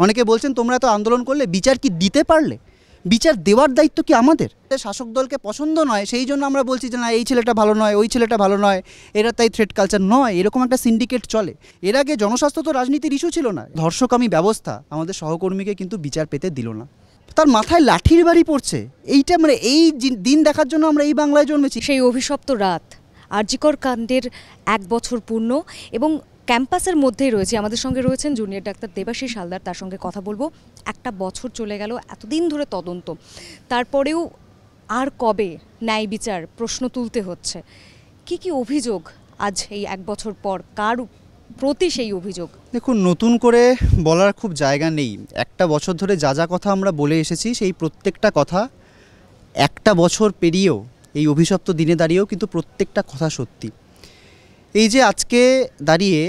অনেকে বলছেন তোমরা তো আন্দোলন করলে বিচার কি দিতে পারলে? বিচার দেওয়ার দায়িত্ব কি আমাদের? শাসক দলকে পছন্দ নয় সেই জন্য আমরা বলছি যে না এই ছেলেটা ভালো নয়, ওই ছেলেটা ভালো নয়, এরা তাই থ্রেট কালচার নয়। এরকম একটা সিন্ডিকেট চলে। এর আগে জনস্বাস্থ্য তো রাজনীতির ইস্যু ছিল না। ধর্ষকামী ব্যবস্থা আমাদের সহকর্মীকে কিন্তু বিচার পেতে দিল না। তার মাথায় লাঠির বাড়ি পড়ছে। এইটা মানে এই দিন দেখার জন্য আমরা এই বাংলায় জন্মেছি। সেই অভিশপ্ত রাত, আরজিকর কাণ্ডের 1 বছর পূর্ণ এবং ক্যাম্পাসের মধ্যেই রয়েছে। আমাদের সঙ্গে রয়েছেন জুনিয়র ডাক্তার দেবাশিস হালদার, তার সঙ্গে কথা বলবো। 1 বছর চলে গেল, এতদিন ধরে তদন্ত, তারপরেও আর কবে ন্যায় বিচার প্রশ্ন তুলতে হচ্ছে। কি কি অভিযোগ আজ এই 1 বছর পর, কার প্রতি সেই অভিযোগ? দেখুন, নতুন করে বলার খুব জায়গা নেই। 1 বছর ধরে যা যা কথা আমরা বলে এসেছি সেই প্রত্যেকটা কথা 1 বছর পেরিয়েও, এই অভিশপ্ত দিনে দাঁড়িয়েও কিন্তু প্রত্যেকটা কথা সত্যি। এই যে আজকে দাঁড়িয়ে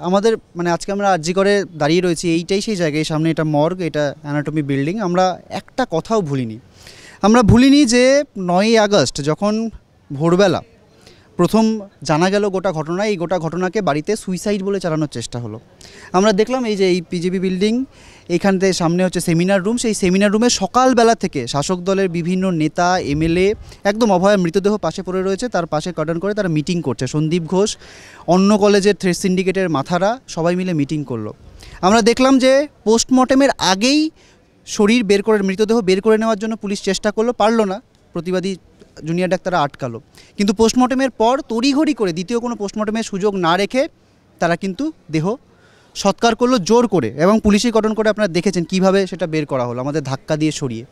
আমাদের আজকে আমরা আরজি করে দাঁড়িয়ে রয়েছি, এইটাই সেই জায়গায়। সামনে এটা মর্গ, এটা অ্যানাটমি বিল্ডিং। আমরা একটা কথাও ভুলিনি। আমরা ভুলিনি যে 9ই আগস্ট যখন ভোরবেলা প্রথম জানা গেল গোটা ঘটনা, এই গোটা ঘটনাকে বাড়িতে সুইসাইড বলে চালানোর চেষ্টা হলো। আমরা দেখলাম এই যে এই পিজিবি বিল্ডিং, এইখান থেকে সামনে হচ্ছে সেমিনার রুম। সেই সেমিনার রুমে সকালবেলা থেকে শাসক দলের বিভিন্ন নেতা, এমএলএ, একদম অভয়ার মৃতদেহ পাশে পড়ে রয়েছে, তার পাশে কর্ডন করে তারা মিটিং করছে। সন্দীপ ঘোষ, অন্য কলেজের থ্রেড সিন্ডিকেটের মাথারা সবাই মিলে মিটিং করলো। আমরা দেখলাম যে পোস্টমর্টেমের আগেই মৃতদেহ বের করে নেওয়ার জন্য পুলিশ চেষ্টা করলো, পারলো না। প্রতিবাদী জুনিয়র ডাক্তাররা আটকালো। কিন্তু পোস্টমর্টেমের পর তড়িঘড়ি করে দ্বিতীয় কোনো পোস্টমর্টেমের সুযোগ না রেখে তারা কিন্তু দেহ সৎকার করলো জোর করে, এবং পুলিশি গঠন করে আপনারা দেখেছেন কিভাবে সেটা বের করা হলো, আমাদের ধাক্কা দিয়ে সরিয়ে।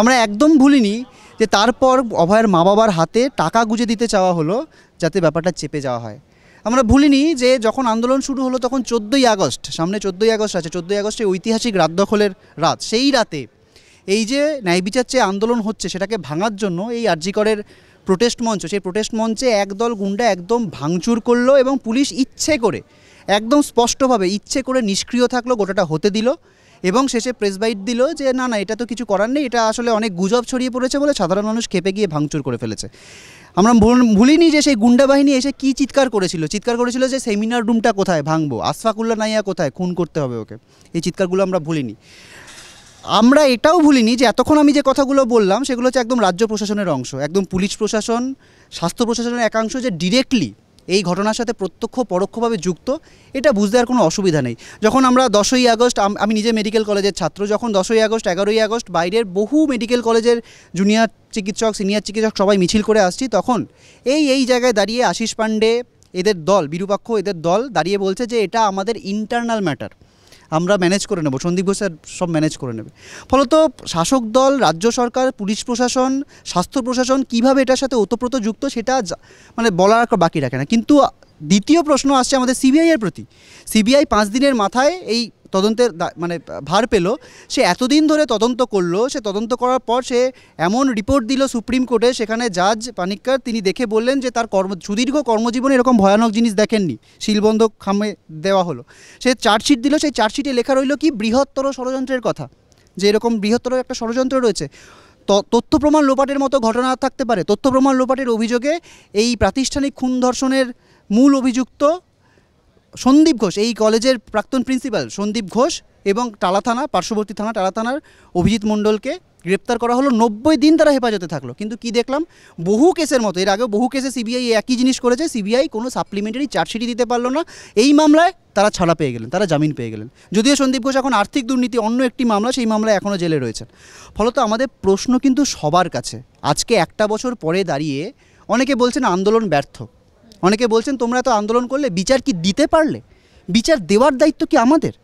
আমরা একদম ভুলিনি যে তারপর অভয়ের মা বাবার হাতে টাকা গুঁজে দিতে চাওয়া হলো যাতে ব্যাপারটা চেপে যাওয়া হয়। আমরা ভুলিনি যে যখন আন্দোলন শুরু হলো তখন 14ই আগস্ট, সামনে 14ই আগস্ট আছে, 14ই আগস্টে ঐতিহাসিক রাত দখলের রাত। সেই রাতে এই যে ন্যায় বিচার চেয়ে আন্দোলন হচ্ছে সেটাকে ভাঙার জন্য এই আরজিকরের প্রোটেস্ট মঞ্চ, সেই প্রোটেস্ট মঞ্চে একদল গুন্ডা একদম ভাঙচুর করলো, এবং পুলিশ ইচ্ছে করে, একদম স্পষ্টভাবে ইচ্ছে করে নিষ্ক্রিয় থাকলো, গোটাটা হতে দিল, এবং শেষে প্রেস বাইট দিল যে না না এটা তো কিছু করার নেই, এটা আসলে অনেক গুজব ছড়িয়ে পড়েছে বলে সাধারণ মানুষ খেপে গিয়ে ভাঙচুর করে ফেলেছে। আমরা ভুলিনি যে সেই গুন্ডা বাহিনী এসে কী চিৎকার করেছিল যে সেমিনার রুমটা কোথায় ভাঙবো, আশফাকুল্লা নাইয়া কোথায়, খুন করতে হবে ওকে। এই চিৎকারগুলো আমরা ভুলিনি। আমরা এটাও ভুলিনি যে এতক্ষণ আমি যে কথাগুলো বললাম সেগুলো হচ্ছে একদম রাজ্য প্রশাসনের অংশ, একদম পুলিশ প্রশাসন, স্বাস্থ্য প্রশাসনের একাংশ যে ডিরেক্টলি এই ঘটনার সাথে প্রত্যক্ষ পরোক্ষভাবে যুক্ত। এটা বুঝতে আর কোনো অসুবিধা নেই। যখন আমরা 10ই আগস্ট, আমি নিজে মেডিকেল কলেজের ছাত্র, যখন 10ই আগস্ট, 11ই আগস্ট বাইরের বহু মেডিকেল কলেজের জুনিয়র চিকিৎসক, সিনিয়র চিকিৎসক সবাই মিছিল করে আসছি, তখন এই জায়গায় দাঁড়িয়ে আশিস পাণ্ডে এদের দল, বিরূপাক্ষ এদের দল দাঁড়িয়ে বলছে যে এটা আমাদের ইন্টারনাল ম্যাটার, আমরা ম্যানেজ করে নেব, সন্দীপ ঘোষ সব ম্যানেজ করে নেবে। ফলত শাসক দল, রাজ্য সরকার, পুলিশ প্রশাসন, স্বাস্থ্য প্রশাসন কীভাবে এটার সাথে ওতপ্রোত যুক্ত সেটা বলার বাকি রাখে না। কিন্তু দ্বিতীয় প্রশ্ন আসছে আমাদের সিবিআইয়ের প্রতি। সিবিআই 5 দিনের মাথায় এই তদন্তের ভার পেল। সে এতদিন ধরে তদন্ত করলো, সে তদন্ত করার পর সে এমন রিপোর্ট দিল সুপ্রিম কোর্টে, সেখানে জাজ পানিক্কর তিনি দেখে বললেন যে তার সুদীর্ঘ কর্মজীবনে এরকম ভয়ানক জিনিস দেখেননি, শিলবন্ধ খামে দেওয়া হলো। সে চার্জশিট দিল, সেই চার্জশিটে লেখা রইল কি বৃহত্তর ষড়যন্ত্রের কথা, যে এরকম বৃহত্তর একটা ষড়যন্ত্র রয়েছে। তথ্য প্রমাণ লোপাটের মতো ঘটনা থাকতে পারে। তথ্য প্রমাণ লোপাটের অভিযোগে এই প্রাতিষ্ঠানিক খুন ধর্ষণের মূল অভিযুক্ত সন্দীপ ঘোষ, এই কলেজের প্রাক্তন প্রিন্সিপাল সন্দীপ ঘোষ, এবং টালা থানা, পার্শ্ববর্তী থানা টালা থানার অভিজিৎ মণ্ডলকে গ্রেপ্তার করা হলো। 90 দিন তারা হেফাজতে থাকলো। কিন্তু কি দেখলাম, বহু কেসের মতো, এর আগেও বহু কেসে সিবিআই একই জিনিস করেছে। সিবিআই কোনো সাপ্লিমেন্টারি চার্জশিটই দিতে পারলো না। এই মামলায় তারা ছাড়া পেয়ে গেলেন, তারা জামিন পেয়ে গেলেন। যদিও সন্দীপ ঘোষ এখন আর্থিক দুর্নীতি অন্য একটি মামলা, সেই মামলায় এখনও জেলে রয়েছেন। ফলত আমাদের প্রশ্ন কিন্তু সবার কাছে, আজকে 1 বছর পরে দাঁড়িয়ে অনেকে বলছেন আন্দোলন ব্যর্থ, অনেকে বলছেন তোমরা তো আন্দোলন করলে বিচার কি দিতে পারলে? বিচার দেওয়ার দায়িত্ব কি আমাদের?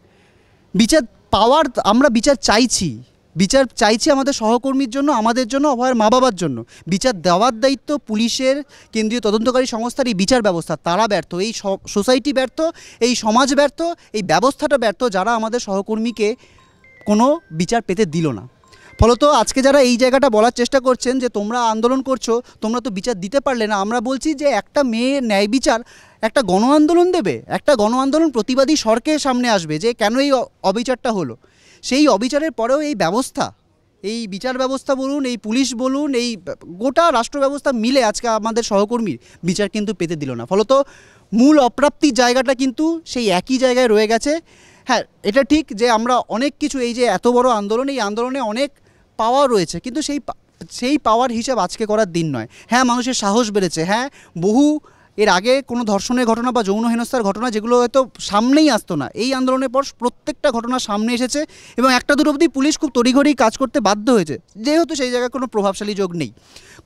বিচার পাওয়ার, আমরা বিচার চাইছি আমাদের সহকর্মীর জন্য, আমাদের জন্য, অভয়ের মা বাবার জন্য। বিচার দেওয়ার দায়িত্ব পুলিশের, কেন্দ্রীয় তদন্তকারী সংস্থার, এই বিচার ব্যবস্থা, তারা ব্যর্থ, এই সোসাইটি ব্যর্থ, এই সমাজ ব্যর্থ, এই ব্যবস্থাটা ব্যর্থ, যারা আমাদের সহকর্মীকে কোনো বিচার পেতে দিল না। ফলত আজকে যারা এই জায়গাটা বলার চেষ্টা করছেন যে তোমরা আন্দোলন করছো, তোমরা তো বিচার দিতে পারলে না, আমরা বলছি যে একটা মেয়ে ন্যায় বিচার একটা গণ আন্দোলন দেবে, একটা গণ আন্দোলন প্রতিবাদী সরকারের সামনে আসবে যে কেন এই অবিচারটা হলো। সেই অবিচারের পরেও এই ব্যবস্থা, এই বিচার ব্যবস্থা বলুন, এই পুলিশ বলুন, এই গোটা রাষ্ট্র ব্যবস্থা মিলে আজকে আমাদের সহকর্মীর বিচার কিন্তু পেতে দিল না। ফলত মূল অপ্রাপ্তির জায়গাটা কিন্তু সেই একই জায়গায় রয়ে গেছে। হ্যাঁ, এটা ঠিক যে আমরা অনেক কিছু, এই যে এত বড় আন্দোলন, এই আন্দোলনে অনেক পাওয়ার রয়েছে, কিন্তু সেই পাওয়ার হিসাব আজকে করার দিন নয়। হ্যাঁ, মানুষের সাহস বেড়েছে, হ্যাঁ, বহু এর আগে কোনো ধর্ষণের ঘটনা বা যৌন হেনস্থার ঘটনা যেগুলো হয়তো সামনেই আসতো না, এই আন্দোলনের পর প্রত্যেকটা ঘটনা সামনে এসেছে এবং একটা দুটো অবধি পুলিশ খুব তড়িঘড়ি কাজ করতে বাধ্য হয়েছে, যেহেতু সেই জায়গায় কোনো প্রভাবশালী যোগ নেই।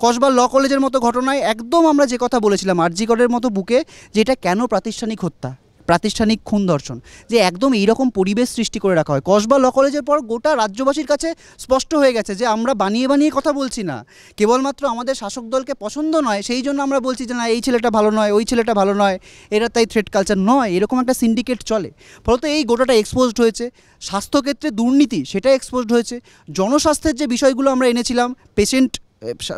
কসবা ল কলেজের মতো ঘটনায় একদম আমরা যে কথা বলেছিলাম, আরজি করের মতো বুকে, যেটা কেন প্রাতিষ্ঠানিক হত্যা, প্রাতিষ্ঠানিক খুন ধর্ষণ, যে একদম এইরকম পরিবেশ সৃষ্টি করে রাখা হয়। কসবা ল কলেজের পর গোটা রাজ্যবাসীর কাছে স্পষ্ট হয়ে গেছে যে আমরা বানিয়ে বানিয়ে কথা বলছি না, কেবলমাত্র আমাদের শাসক দলকে পছন্দ নয় সেই জন্য আমরা বলছি যে না এই ছেলেটা ভালো নয়, ওই ছেলেটা ভালো নয়, এরা তাই থ্রেট কালচার নয়, এরকম একটা সিন্ডিকেট চলে। ফলত এই গোটাটা এক্সপোজড হয়েছে। স্বাস্থ্যক্ষেত্রে দুর্নীতি, সেটা এক্সপোজড হয়েছে। জনস্বাস্থ্যের যে বিষয়গুলো আমরা এনেছিলাম, পেশেন্ট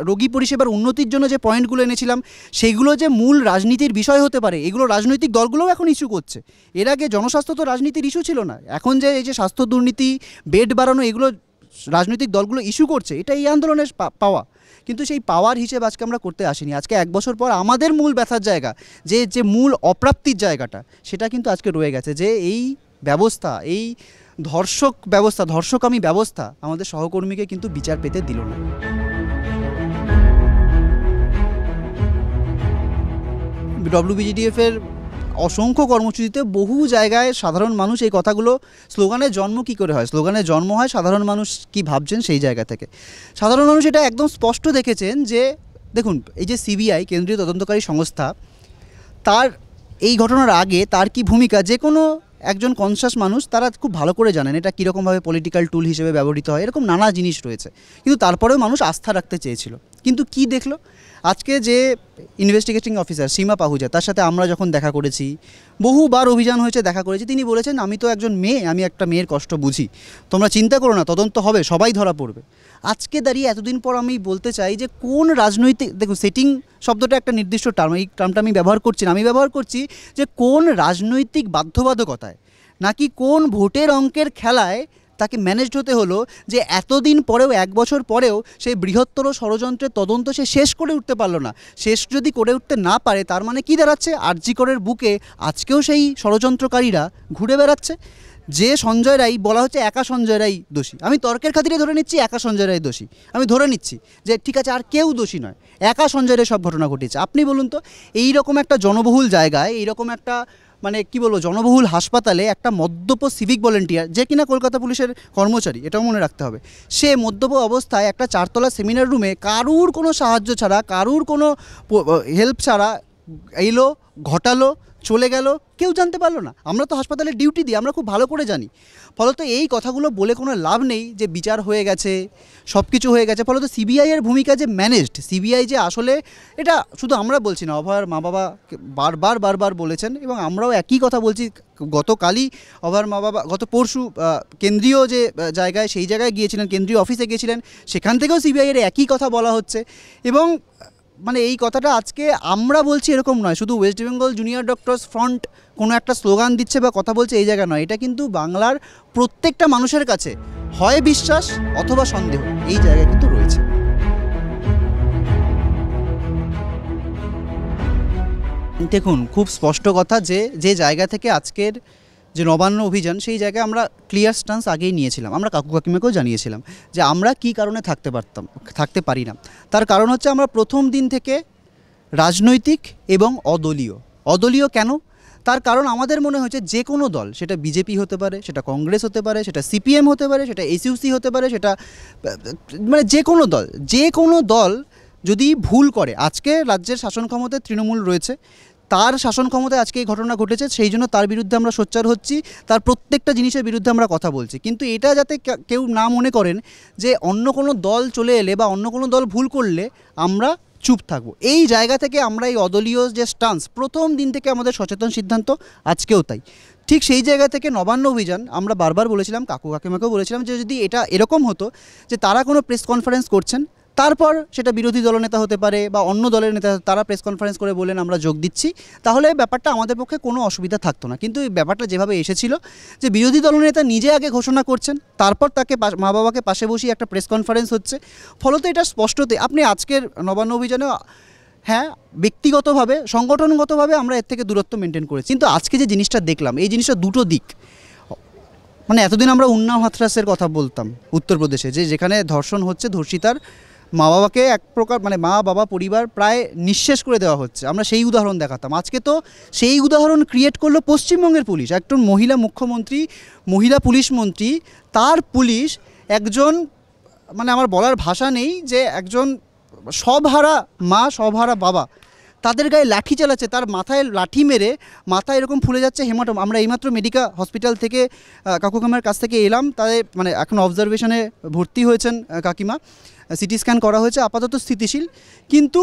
রোগী পরিষেবার উন্নতির জন্য যে পয়েন্টগুলো এনেছিলাম, সেগুলো যে মূল রাজনীতির বিষয় হতে পারে, এগুলো রাজনৈতিক দলগুলোও এখন ইস্যু করছে। এর আগে জনস্বাস্থ্য তো রাজনীতির ইস্যু ছিল না, এখন যে এই যে স্বাস্থ্য দুর্নীতি, বেড বাড়ানো, এগুলো রাজনৈতিক দলগুলো ইস্যু করছে, এটা এই আন্দোলনের পাওয়া। কিন্তু সেই পাওয়ার হিসেব আজকে আমরা করতে আসিনি। আজকে 1 বছর পর আমাদের মূল ব্যথার জায়গা, যে মূল অপ্রাপ্তির জায়গাটা, সেটা কিন্তু আজকে রয়ে গেছে, যে এই ব্যবস্থা, এই ধর্ষকামী ব্যবস্থা আমাদের সহকর্মীকে কিন্তু বিচার পেতে দিল না। ডব্লিউবিজিডিএফের অসংখ্য কর্মসূচিতে বহু জায়গায় সাধারণ মানুষ এই কথাগুলো, স্লোগানের জন্ম কী করে হয়, স্লোগানের জন্ম হয় সাধারণ মানুষ কি ভাবছেন সেই জায়গা থেকে। সাধারণ মানুষ এটা একদম স্পষ্ট দেখেছেন যে দেখুন, এই যে সিবিআই, কেন্দ্রীয় তদন্তকারী সংস্থা, তার এই ঘটনার আগে তার কি ভূমিকা, যে কোনো একজন কনসাস মানুষ তারা খুব ভালো করে জানেন এটা কীরকমভাবে পলিটিক্যাল টুল হিসেবে ব্যবহৃত হয়, এরকম নানা জিনিস রয়েছে। কিন্তু তারপরেও মানুষ আস্থা রাখতে চেয়েছিল। কিন্তু কি দেখলো আজকে, যে ইনভেস্টিগেটিং অফিসার সীমা পাহুজা, তার সাথে আমরা যখন দেখা করেছি, বহুবার অভিযান হয়েছে, দেখা করেছি, তিনি বলেছেন আমি তো একজন মেয়ে, আমি একটা মেয়ের কষ্ট বুঝি, তোমরা চিন্তা করো না, তদন্ত হবে, সবাই ধরা পড়বে। আজকে দাঁড়িয়ে এতদিন পর আমি বলতে চাই যে কোন রাজনৈতিক, দেখুন সেটিং শব্দটা একটা নির্দিষ্ট টার্ম, এই টার্মটা আমি ব্যবহার করছি না, আমি ব্যবহার করছি যে কোন রাজনৈতিক বাধ্যবাধকতায় নাকি কোন ভোটের অঙ্কের খেলায় তাকে ম্যানেজড হতে হলো যে এতদিন পরেও, 1 বছর পরেও সেই বৃহত্তর ষড়যন্ত্রের তদন্ত সে শেষ করে উঠতে পারলো না। শেষ যদি করে উঠতে না পারে, তার মানে কি দাঁড়াচ্ছে, আরজি করের বুকে আজকেও সেই ষড়যন্ত্রকারীরা ঘুরে বেড়াচ্ছে। যে সঞ্জয় রায় বলা হচ্ছে একা সঞ্জয় রায় দোষী, আমি তর্কের খাতিরে ধরে নিচ্ছি একা সঞ্জয় রায় দোষী, আমি ধরে নিচ্ছি যে ঠিক আছে আর কেউ দোষী নয়, একা সঞ্জয় রায় সব ঘটনা ঘটিয়েছে। আপনি বলুন তো, এই রকম একটা জনবহুল জায়গায়, এইরকম একটা মানে কি বলবো জনবহুল হাসপাতালে একটা মদ্যপ সিভিক ভলেন্টিয়ার, যে কিনা কলকাতা পুলিশের কর্মচারী, এটাও মনে রাখতে হবে, সে মদ্যপ অবস্থায় একটা 4তলা সেমিনার রুমে কারুর কোনো সাহায্য ছাড়া, কারুর কোনো হেল্প ছাড়া এলো, ঘটালো, চলে গেল, কেউ জানতে পারলো না। আমরা তো হাসপাতালে ডিউটি দিই, আমরা খুব ভালো করে জানি। ফলত এই কথাগুলো বলে কোনো লাভ নেই যে বিচার হয়ে গেছে, সব কিছু হয়ে গেছে। ফলত সিবিআইয়ের ভূমিকা যে ম্যানেজড, সিবিআই যে আসলে, এটা শুধু আমরা বলছি না, অভয়ার মা বাবা বারবার বলেছেন এবং আমরাও একই কথা বলছি। গতকালই অভয়ার মা বাবা, গত পরশু কেন্দ্রীয় যে জায়গায়, সেই জায়গায় গিয়েছিলেন, কেন্দ্রীয় অফিসে গিয়েছিলেন, সেখান থেকেও সিবিআইয়ের একই কথা বলা হচ্ছে। এবং মানে এই কথাটা আজকে আমরা বলছি এরকম নয়, শুধু West Bengal junior doctors front কোনো একটা স্লোগান দিচ্ছে বা কথা বলছে এই জায়গা নয়, এটা কিন্তু বাংলার প্রত্যেকটা মানুষের কাছে হয় বিশ্বাস অথবা সন্দেহ, এই জায়গায় কিন্তু রয়েছে। দেখুন, খুব স্পষ্ট কথা যে জায়গা থেকে আজকের যে নবান্ন অভিযান, সেই জায়গায় আমরা ক্লিয়ার স্ট্যান্স আগেই নিয়েছিলাম, আমরা কাকু কাকিমাকেও জানিয়েছিলাম যে আমরা কী কারণে থাকতে পারি না। তার কারণ হচ্ছে আমরা প্রথম দিন থেকে রাজনৈতিক এবং অদলীয় কেন? তার কারণ আমাদের মনে হয়েছে যে কোনো দল, সেটা বিজেপি হতে পারে, সেটা কংগ্রেস হতে পারে, সেটা সিপিএম হতে পারে, সেটা এসইউসি হতে পারে, সেটা মানে যে কোনো দল যদি ভুল করে, আজকে রাজ্যের শাসন ক্ষমতায় তৃণমূল রয়েছে, তার শাসন ক্ষমতায় আজকে এই ঘটনা ঘটেছে, সেই জন্য তার বিরুদ্ধে আমরা সোচ্চার হচ্ছি, তার প্রত্যেকটা জিনিসের বিরুদ্ধে আমরা কথা বলছি। কিন্তু এটা যাতে কেউ না মনে করেন যে অন্য কোনো দল চলে এলে বা অন্য কোনো দল ভুল করলে আমরা চুপ থাকবো, এই জায়গা থেকে আমরা এই অদলীয় যে স্টান্স, প্রথম দিন থেকে আমাদের সচেতন সিদ্ধান্ত, আজকেও তাই। ঠিক সেই জায়গা থেকে নবান্ন অভিযান আমরা বারবার বলেছিলাম, কাকু কাকিমাকেও বলেছিলাম যে যদি এটা এরকম হতো যে তারা কোনো প্রেস কনফারেন্স করছেন, তারপর সেটা বিরোধী দলনেতা হতে পারে বা অন্য দলের নেতা, তারা প্রেস কনফারেন্স করে বলেন আমরা যোগ দিচ্ছি, তাহলে ব্যাপারটা আমাদের পক্ষে কোনো অসুবিধা থাকতো না। কিন্তু এই ব্যাপারটা যেভাবে এসেছিল যে বিরোধী দলনেতা নিজে আগে ঘোষণা করছেন, তারপর তাকে মা বাবাকে পাশে বসিয়ে একটা প্রেস কনফারেন্স হচ্ছে, ফলত এটা স্পষ্টতে আপনি আজকের নবান্ন অভিযানে, হ্যাঁ ব্যক্তিগতভাবে সংগঠনগতভাবে আমরা এর থেকে দূরত্ব মেনটেন করেছি, কিন্তু আজকে যে জিনিসটা দেখলাম, এই জিনিসটা দুটো দিক। মানে এতদিন আমরা উন্নাও হাথরাসের কথা বলতাম উত্তরপ্রদেশে, যে যেখানে ধর্ষণ হচ্ছে, ধর্ষিতার মা বাবাকে এক প্রকার মানে মা বাবা পরিবার প্রায় নিঃশেষ করে দেওয়া হচ্ছে, আমরা সেই উদাহরণ দেখাতাম। আজকে তো সেই উদাহরণ ক্রিয়েট করলো পশ্চিমবঙ্গের পুলিশ, একজন মহিলা মুখ্যমন্ত্রী, মহিলা পুলিশ মন্ত্রী, তার পুলিশ একজন, মানে আমার বলার ভাষা নেই, যে একজন সবহারা মা সবহারা বাবা তাদের গায়ে লাঠি চালাচ্ছে, তার মাথায় লাঠি মেরে মাথা এরকম ফুলে যাচ্ছে, হেমাটোম। আমরা এইমাত্র মেডিকা হসপিটাল থেকে কাকু কাকিমার কাছ থেকে এলাম, তাদের মানে এখন অবজারভেশনে ভর্তি হয়েছেন কাকিমা, সিটি স্ক্যান করা হয়েছে, আপাতত স্থিতিশীল, কিন্তু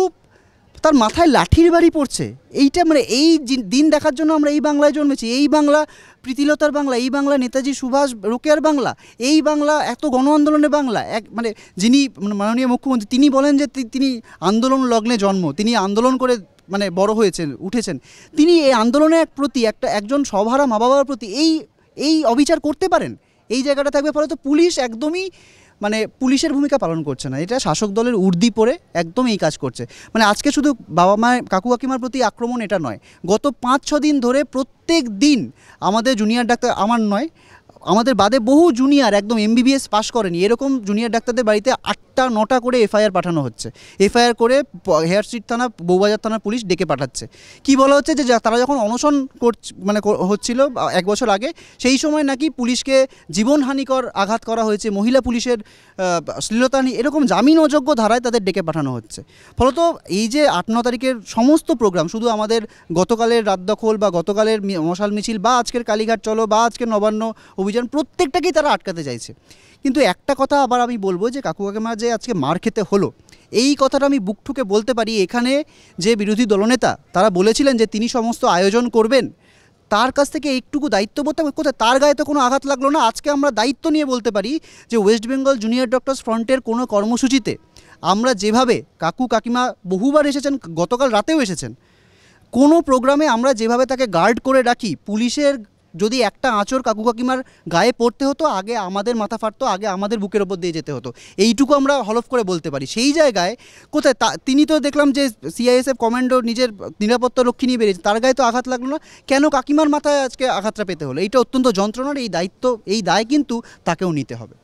তার মাথায় লাঠির বাড়ি পড়ছে। এইটা মানে এই দিন দেখার জন্য আমরা এই বাংলায় জন্মেছি, এই বাংলা প্রীতিলতার বাংলা, এই বাংলা নেতাজি সুভাষ রোকেয়ার বাংলা, এই বাংলা এত গণ আন্দোলনের বাংলা। এক মানে যিনি মাননীয় মুখ্যমন্ত্রী, তিনি বলেন যে তিনি আন্দোলন লগ্নে জন্ম, তিনি আন্দোলন করে মানে বড় হয়েছেন, উঠেছেন, তিনি এই আন্দোলনের প্রতি একজন সবহারা মা বাবার প্রতি এই অবিচার করতে পারেন? এই জায়গাটা থাকবে। ফলে তো পুলিশ একদমই মানে পুলিশের ভূমিকা পালন করছে না, এটা শাসক দলের উর্দি পরে একদম এই কাজ করছে। মানে আজকে শুধু বাবা মায়ের কাকু কাকিমার প্রতি আক্রমণ এটা নয়, গত 5-6 দিন ধরে প্রত্যেক দিন আমাদের জুনিয়র ডাক্তার, আমার নয়, আমাদের বাদে বহু জুনিয়র একদম এমবিবিএস পাস করেনি এরকম জুনিয়র ডাক্তারদের বাড়িতে 8টা-9টা করে এফআইআর পাঠানো হচ্ছে। এফআইআর করে হেয়ার স্ট্রিট থানা, বউবাজার থানার পুলিশ ডেকে পাঠাচ্ছে। কি বলা হচ্ছে যে তারা যখন অনশন হচ্ছিল 1 বছর আগে, সেই সময় নাকি পুলিশকে জীবনহানিকর আঘাত করা হয়েছে, মহিলা পুলিশের শ্লীলতাহানি, এরকম জামিন অযোগ্য ধারায় তাদের ডেকে পাঠানো হচ্ছে। ফলত এই যে 8-9 তারিখের সমস্ত প্রোগ্রাম, শুধু আমাদের গতকালের রাত দখল বা গতকালের মশাল মিছিল বা আজকের কালীঘাট চলো বা আজকের নবান্ন অভিযান, প্রত্যেকটাকেই তারা আটকাতে চাইছে। কিন্তু একটা কথা আবার আমি বলবো, যে কাকু কাকিমা যে আজকে মার খেতে হলো, এই কথাটা আমি বুক ঠুকে বলতে পারি। এখানে যে বিরোধী দলনেতা তারা বলেছিলেন যে তিনি সমস্ত আয়োজন করবেন, তার কাছ থেকে একটুকু দায়িত্ববোধ থাকবে। কোথায়? তার গায়ে তো কোনো আঘাত লাগলো না। আজকে আমরা দায়িত্ব নিয়ে বলতে পারি যে ওয়েস্ট বেঙ্গল জুনিয়র ডক্টরস ফ্রন্টের কোনো কর্মসূচিতে আমরা যেভাবে, কাকু কাকিমা বহুবার এসেছেন, গতকাল রাতেও এসেছেন, কোনো প্রোগ্রামে আমরা যেভাবে তাকে গার্ড করে রাখি, পুলিশের যদি একটা আঁচড় কাকু কাকিমার গায়ে পড়তে হতো, আগে আমাদের মাথা ফাটতো, আগে আমাদের বুকের ওপর দিয়ে যেতে হতো। এইটুকু আমরা হলফ করে বলতে পারি। সেই জায়গায় কোথায় তিনি তো দেখলাম যে সিআইএসএফ কমান্ডো নিজের নিরাপত্তা রক্ষী নিয়ে বেরিয়েছে, তার গায়ে তো আঘাত লাগলো না, কেন কাকিমার মাথায় আজকে আঘাতটা পেতে হলো? এইটা অত্যন্ত যন্ত্রণার। এই দায় কিন্তু তাকেও নিতে হবে।